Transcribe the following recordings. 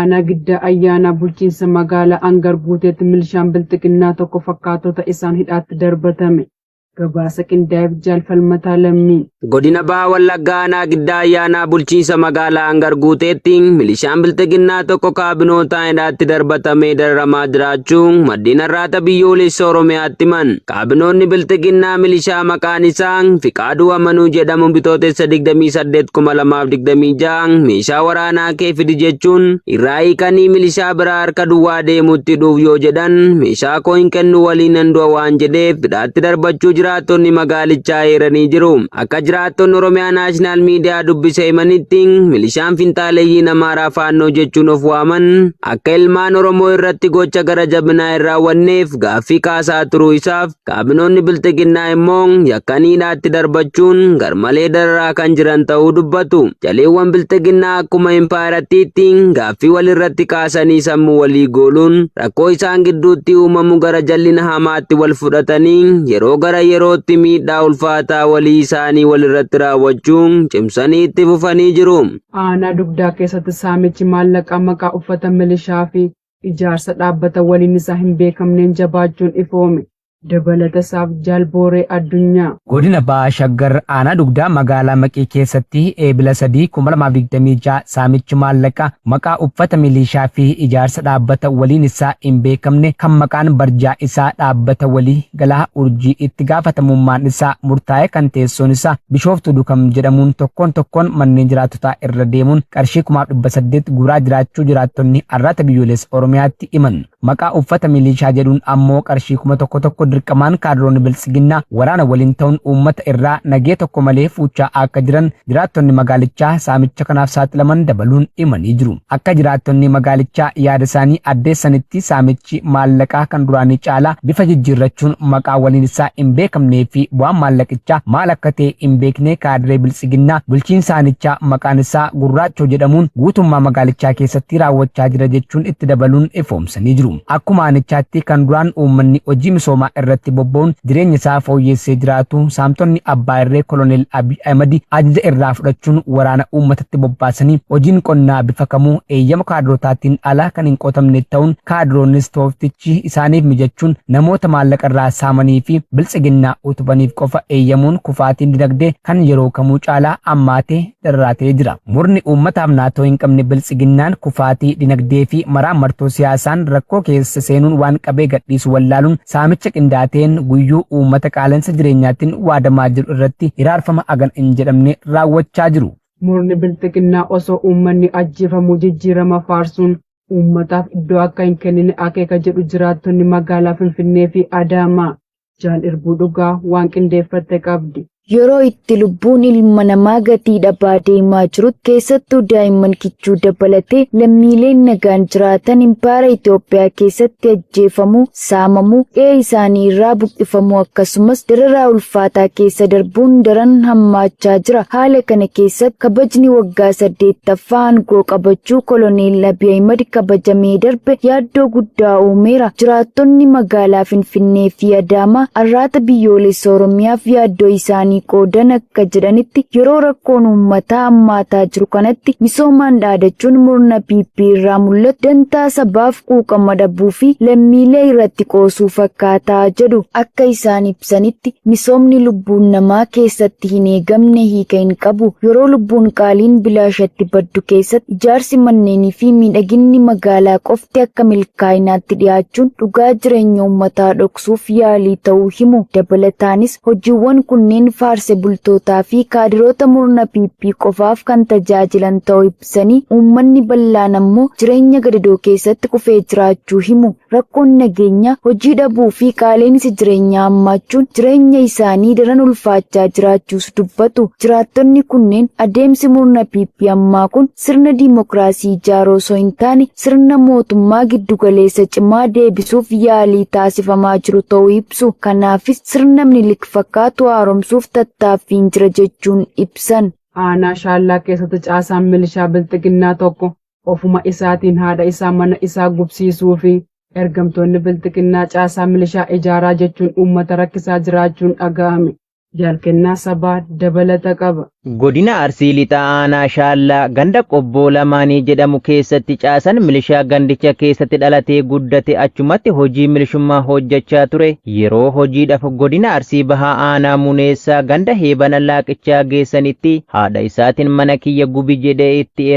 Aanaa Giddaa ayyaana bulchiinsa magaalaa Angar guuteetti milishaan bilxiqinnaa tokko fakkaatota isaan hidhaatti darbatame. Gabaasa qindaa'eef jaalfalmataa lammii. Godina Bahaa Wallaggaa Aanaa Giddaa ayyaana bulchiinsa magaalaa Angar guuteetti milishaan bilxiqinnaa tokko kaabinootaan hidhaatti darbatamee dararamaa jiraachuun maddeen har'aata biyyoolessa Oromiyaatti himan. Kaabinoonni bilxiqinnaa milishaa maqaan isaa Fiqaaduu Amanuu jedhamu bitootessa 28/2026 meeshaa waraanaa kee fidi jechuun irraa hiikanii milishaa biraa harka duwwaa deemutti dhuuf yoo jedhan meeshaa koo hin kennu waliin nan du'a waan jedheef hidhaatti darbachuu jiraattonni magaalichaa eeranii jiru. Akka jiraattonni Oromiyaa Naashinaal Miidiyaa dubbise himanitti milishaan finxaaleeyyii Amaaraa Faannoo jechuun of waaman akka ilmaan Oromoo irratti gocha gara jabinaa hin raawwanneef gaaffii kaasaa turuu isaaf kaabinoonni bilxiqinnaa immoo yakkanii hidhaatti darbachuun garmalee dararaa kan jiran ta'uu dubbatu. Jaleewwan bilxiqinnaa akkuma impaayiratiitti gaaffii walirratti kaasanii sammuu walii gooluun rakkoo isaan gidduutti uumamu gara jallina hamaatti wal fudhatanii yeroo gara yerootti miidhaa ulfaataa walii isaanii walirratti raawwachuun cimsanii itti fufanii jiru. Aanaa Dugdaa keessatti saamichi maallaqaa maqaa uffata milishaa fi ijaarsa dhaabbata waliin isaa hin beekamneen jabaachuun ifoome. Dabalata isaaf Jaalbooree Addunyaa. Godina Bahaa Shaggar Aanaa Dugdaa magaalaa Maqii keessatti eebila 3/2026 saamichi maallaqaa maqaa uffata milishaa fi ijaarsa dhaabbata waliin isaa hin beekamne kan maqaan barjaa isaa dhaabbata walii Galaa Urjii itti gaafatamummaan isaa murtaa'e kan teessoon isaa Bishooftuu Dukam jedhamuun tokkoon manneen jiraattotaa irra deemuun qarshii 1800 guuraa jiraachuu jiraattonni har'aata biyyoolessa Oromiyaatti himan. Maqaa uffata milishaa jedhuun ammoo qarshii 1,000 dirqamaan kaadroonni biltsiginnaa waraana waliin ta'uun uummata irraa nagee tokko malee fuuchaa akka jiran jiraattonni magaalichaa saamicha kanaaf saaxilaman dabaluun himanii jiru. Akka jiraattonni magaalichaa yaada isaanii addeessanitti saamichi maallaqaa kan duraanii caalaa bifa jijjiirrachuun maqaa waliin isaa hin beekamnee fi bu'aan maallaqichaa maal akka ta'e hin beekne kaadiree biltsiginnaa bulchiinsaanichaa maqaan isaa Gurraachoo jedhamuun guutummaa magaalichaa keessatti raawwachaa jira jechuun itti dabaluun ifoomsanii jiru. Akkuma aanichaatti kan duraan uummanni hojii misoomaa irratti bobba'uun jireenya isaa fooyyessee jiraatu saamtonni abbaa irree Koloneel Abiy Ahmed ajaja irraa fudhachuun waraana uummatatti bobbaasanii hojiin qonnaa bifa kamuu eeyyama kaadrotaatiin ala kan hin qotamne ta'uun kaadroonnis tooftichi isaaniif mijachuun namoota maallaqa irraa saamanii fi biltsiginnaa utubaniif qofa eeyyamuun kufaatiin dinagdee kan yeroo kamuu caalaa ammaatee dararaatee jira. Murni uummataaf naatoo hin qabne biltsiginnaan kufaatii dinagdee fi maraamartoo siyaasaan rakkoo keessa seenuun waan qabee gadhiisu wallaaluun saamicha qindaateen guyyuu uummata qaala'insa jireenyaatiin waadamaa jiru irratti hiraarfama agan hin jedhamne raawwachaa jiru. Murni bilxiginnaa osoo uummanni ajjeefamuu jijjiirama faarsuun uummataaf iddoo akka hin kennine akeeka jedhu jiraattonni magaalaa Finfinnee fi Adaamaa. Jaal Irbuu Dhugaa waan qindeeffatte qabdi. Yeroo itti lubbuun ilma namaa gatii dhabaa deemaa jirutti keessattuu daa'imman kichuu dabalatee lammiileen nagaan jiraatan impaara Itoophiyaa keessatti ajjeefamuu, saamamuu, qe'ee isaanii irraa buqqifamuu akkasumas dararaa ulfaataa keessa darbuun daran hammaachaa jira. Haala kana keessatti kabajni waggaa 8ffaa aangoo qabachuu Koloneel Abiy Ahmed kabajamee darbe yaaddoo guddaa uumeera. Jiraattonni magaalaa Finfinnee fi Adaamaa har'aata biyyoolessa Oromiyaaf yaaddoo isaanii qoodan akka jedhanitti yeroo rakkoon uummataa hammaataa jiru kanatti misoomaan dhaadachuun murna PP irraa mul'atu dantaa sabaaf quuqama dhabuu fi lammiilee irratti qoosuu fakkaataa jedhu. Akka isaan ibsanitti misoomni lubbuun namaa keessatti hin eegamne hiika hin qabu. Yeroo lubbuun qaaliin bilaashatti baddu keessatti ijaarsi manneenii fi miidhaginni magaalaa qofti akka milkaa'inaatti dhiyaachuun dhugaa jireenya uummataa dhoksuuf yaalii ta'uu himu. Dabalataanis hojiiwwan kunneen faarse bultootaa fi kaadiroota murna PP qofaaf kan tajaajilan ta'uu ibsanii uummanni bal'aan ammoo jireenya gadadoo keessatti kufee jiraachuu himu. Rakkoon nageenyaa, hojii dhabuu fi qaala'insi jireenyaa hammaachuun jireenya isaanii daran ulfaachaa jiraachuus dubbatu. Jiraattonni kunneen adeemsi murna PP ammaa kun sirna diimokiraasii ijaaruu osoo hin taane sirna mootummaa giddugaleessa cimaa deebisuuf yaalii taasifamaa jiru ta'uu ibsu. Kanaafis sirna Minilik fakkaatu haaromsuuf tattaaffiin jira jechuun ibsan. Aanaa Shaallaa keessatti caasaan milishaa bilxiginnaa tokko ofuma isaatiin haadha isaa mana isaa gubsiisuu fi ergamtoonni bilxiginnaa caasaa milishaa ijaaraa jechuun uummata rakkisaa jiraachuun dhaga'ame. Jaalkennaa sabaa dabalata qaba. Godina Arsii Lixaa Aanaa Shaallaa ganda qobboo lamaanii jedhamu keessatti caasan milishaa gandicha keessatti dhalatee guddate achumatti hojii milishummaa hojjechaa ture. Yeroo hojiidhaaf godina Arsii Bahaa Aanaa Muneessaa ganda Heebana Laaqichaa geessanitti haadha isaatiin mana kiyya gubi jedhee itti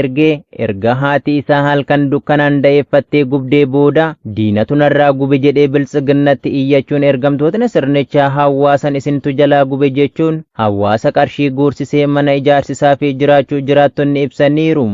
erga haati isaa halkan dukkanaan da'eeffattee gubdee booda diinatu narraa gube jedhee biltsiginnatti iyyachuun ergamtootni sirnichaa hawaasan isintu jalaa gube jechuun hawaasa qarshii guursisee mana ijaarsisaa fi jiraachuu jiraattonni ibsaniiru.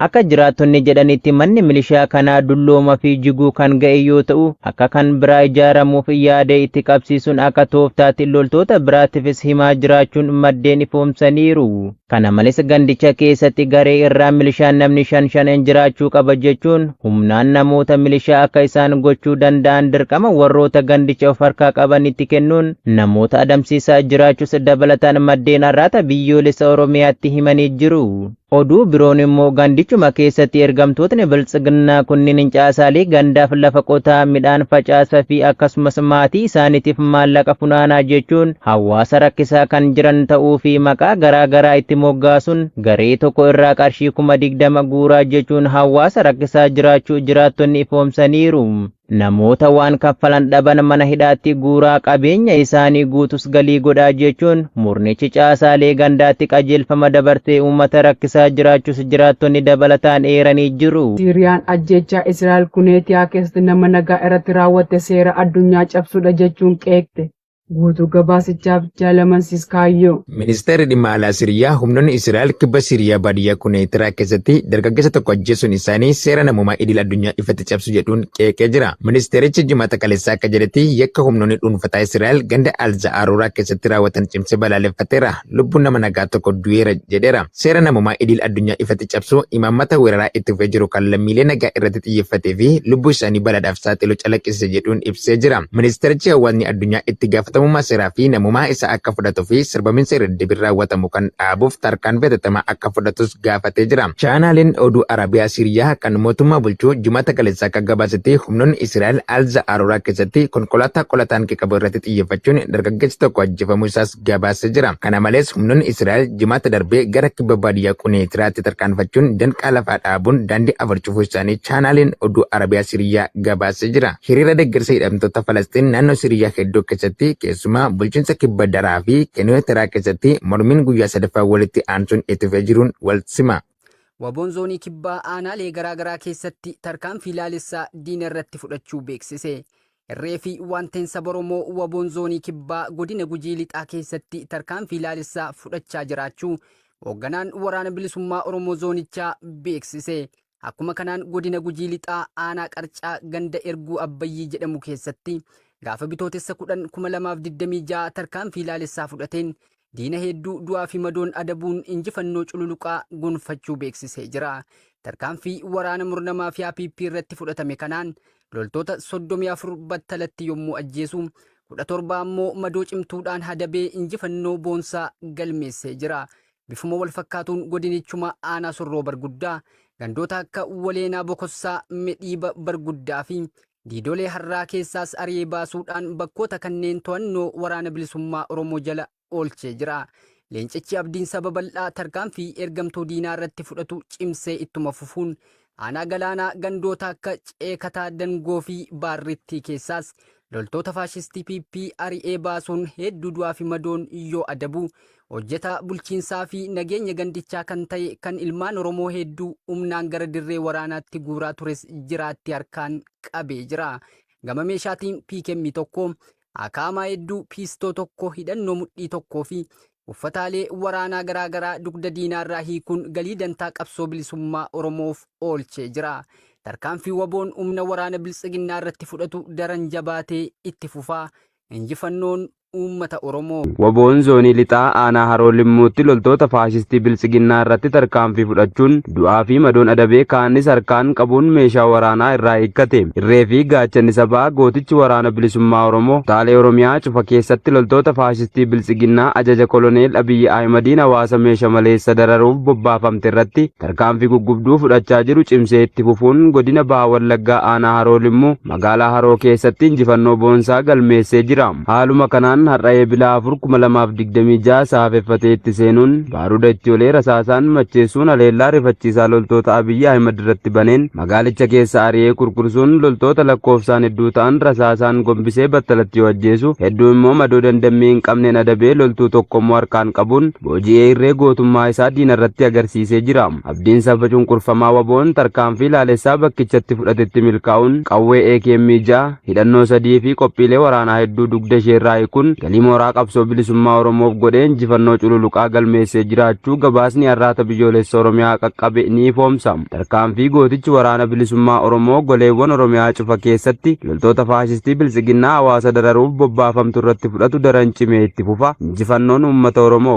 Akka jiraattonni jedhanitti manni milishaa kanaa dullooma fi jiguu kan ga'e yoo ta'u akka kan biraa ijaaramuuf yaada itti qabsiisuun akka tooftaatti loltoota biraatiifis himaa jiraachuun maddeen ifoomsaniiru. Kana malees gandicha keessatti garee irraa milishaan namni shan jiraachuu qaba jechuun humnaan namoota milishaa akka isaan gochuu danda'an dirqama warroota gandicha of harkaa qabanitti kennuun namoota adamsiisaa jiraachuus dabalataan maddeen har'aata biyyoolessa Oromiyaatti himanii jiru. Oduu biroon immoo gandichuma keessatti ergamtootni biltsiginnaa kunniin caasaalee gandaaf lafa qotaa midhaan facaasaa fi akkasumas maatii isaaniitiif maallaqa funaanaa jechuun hawaasa rakkisaa kan jiran ta'uu fi maqaa garaa itti moggaasuun garee tokko irraa qarshii 20,000 guuraa jechuun hawaasa rakkisaa jiraachuu jiraattonni ifoomsaniiru. Namoota waan kaffalan dhaban mana hidhaatti guuraa qabeenya isaanii guutus galii godhaa jechuun murnichi caasaalee gandaatti qajeelfama dabarsee uummata rakkisaa jiraachuus jiraattonni dabalataan eeranii jiru. Siiriyaan ajjechaa Israa'el Kuneetiyaa keessatti nama nagaa irratti raawwatte seera addunyaa cabsuudha jechuun qeeqte. Guutuu gabaasichaaf Jaalamansiis Kaayyoo. Ministeerri dhimma alaa Siriyaa humnoonni Israa'el kibba Siriyaa baadiyyaa Kuneetiraa keessatti dargaggeessa tokko ajjeesuun isaanii seera namummaa idil addunyaa ifatti cabsu jedhuun qeeqee jira. Ministeerichi jimaata kaleessaa akka jedhetti yakka humnoonni dhuunfataa Israa'el ganda Alza'aaruraa keessatti raawwatan cimsee balaaleffateera. Lubbuun nama nagaa tokko du'eera jedheera. Seera namummaa idil addunyaa ifatti cabsu imaammata weeraraa itti fufee jiru kan lammiilee nagaa irratti xiyyeeffatee fi lubbuu isaanii balaadhaaf saaxilu calaqqisiise jedhuun ibsee jira. Ministeerichi hawaasni addunyaa itti gaafatamummaa seeraa fi namummaa isaa akka fudhatuu fi sarbamiinsa irra deebiin raawwatamu kan dhaabuuf tarkaanfii hatattamaa akka fudhatus gaafatee jira. Chaanaaleen oduu Arabiyaa Siriyaa kan mootummaa bulchuu jimaata kaleessaa akka gabaasetti humnoonni Israa'el Alza'aaruraa keessatti konkolaataa qolataan qabu irratti xiyyeeffachuun dargaggeessi tokko ajjeefamuu isaas gabaasee jira. Kana malees humnoonni Israa'el jimaata darbee gara kibba baadiyyaa Kuneetiraatti tarkaanfachuun danqaa lafaa dhaabuun daandii afur cufuu isaanii chaanaaleen oduu Arabiyaa Siriyaa gabaasee jira. Hiriira deeggarsa hidhamtoota Falastiin naannoo Siriyaa hedduu keessatti keessumaa bulchiinsa kibba daraa fi Kuneetiraa keessatti mormiin guyyaa sadaffaa walitti aansuun itti fufee jiruun wal sima. Waboon zoonii kibbaa aanaalee garaagaraa keessatti tarkaanfii ilaalessaa diina irratti fudhachuu beeksise. Irree fi wanteensa Oromoo waboon zoonii kibbaa godina Gujii Lixaa keessatti tarkaanfii ilaalessaa fudhachaa jiraachuu hoogganaan waraana bilisummaa Oromoo zoonichaa beeksise. Akkuma kanaan godina Gujii Lixaa aanaa Qarcaa ganda Erguu Abbayyii jedhamu keessatti gaafa bitootessa 10,2026 tarkaanfii ilaalessaa fudhateen diina hedduu du'aa fi madoon adabuun injifannoo cululuqaa gonfachuu beeksisee jira. Tarkaanfii waraana murnamaa fi APP irratti fudhatame kanaan loltoota 34 battalatti yommuu ajjeesu 17 ammoo madoo cimtuudhaan hadabee injifannoo boonsaa galmeessee jira. Bifuma wal fakkaatuun godinichuma aanaa Sorroo Barguddaa gandoota akka Waleenaa Bokossaa Medhiiba Barguddaa fi Diidolee Harraa keessaas ari'ee baasuudhaan bakkoota kanneen to'annoo waraana bilisummaa Oromoo jala oolchee jira. Leencichi abdiin sababa bal'aa tarkaanfii ergamtuu diinaa irratti fudhatu cimsee ittuma fufuun aanaa galaanaa gandoota akka Ceekataa Dangoo fi Baarrittii keessaas loltoota faashistii PP ari'ee baasuun hedduu du'aa fi madoon yoo adabu hojjetaa bulchiinsaa fi nageenya gandichaa kan ta'e kan ilmaan Oromoo hedduu humnaan gara dirree waraanaatti guuraa tures jiraatti harkaan qabee jira. Gama meeshaatiin PKM tokko akaamaa hedduu piistoo tokko hidhannoo mudhii tokkoo fi uffataalee waraanaa garaagaraa dugda diinaarraa hiikuun galii dantaa qabsoo bilisummaa Oromoof oolchee jira. Tarkaanfii waboon humna waraana biltsiginnaa irratti fudhatu daran jabaatee itti fufaa. Injifannoon uummata Oromoo. Waboon zoonii lixaa aanaa Haroo Limmuutti loltoota faashistii biltsiginnaa irratti tarkaanfii fudhachuun du'aa fi madoon adabee kaanis harkaan qabuun meeshaa waraanaa irraa hiikkate. Irree fi gaachanni sabaa gootichi waraana bilisummaa Oromoo taalee Oromiyaa cufa keessatti loltoota faashistii biltsiginnaa ajaja koloneel Abiyyi Ahimadiin hawaasa meeshaa maleessa dararuuf bobbaafamte irratti tarkaanfii guggubduu fudhachaa jiru cimsee itti fufuun godina Bahaa Wallaggaa aanaa Haroo Limmuu magaalaa Haroo keessatti injifannoo boonsaa galmeessee jira. Haaluma kanaan mootummaan har'a eebila 4/2026 saafeffatee itti seenuun baaruda itti olee rasaasaan macheessuun haleellaa rifachiisaa loltoota Abiyyi Ahmed irratti baneen magaalicha keessa ari'ee kurkursuun loltoota lakkoofsaan hedduu ta'an rasaasaan gombisee battalatti yoo ajjeesu hedduu immoo madoo dandammii hin qabneen adabee loltuu tokkommoo harkaan qabuun booji'ee irree gootummaa isaa diina irratti agarsiisee jira. Abdiin saba cunqurfamaa waboon tarkaanfii laalessaa bakkichatti fudhatetti milkaa'uun qawwee AKM-6 hidhannoo 3 fi qophiilee waraanaa hedduu dugda isheerraa hiikuun galii mooraa qabsoo bilisummaa Oromoof godhee injifannoo cululuqaa galmeessee jiraachuu gabaasni har'aata biyyoolessa Oromiyaa qaqqabe ni ifoomsa. Tarkaanfii gootichi waraana bilisummaa Oromoo goleewwan Oromiyaa cufa keessatti loltoota faashistii bilisiginnaa hawaasa dararuuf bobbaafamtu irratti fudhatu daran cimee itti fufa. Injifannoon uummata Oromoo.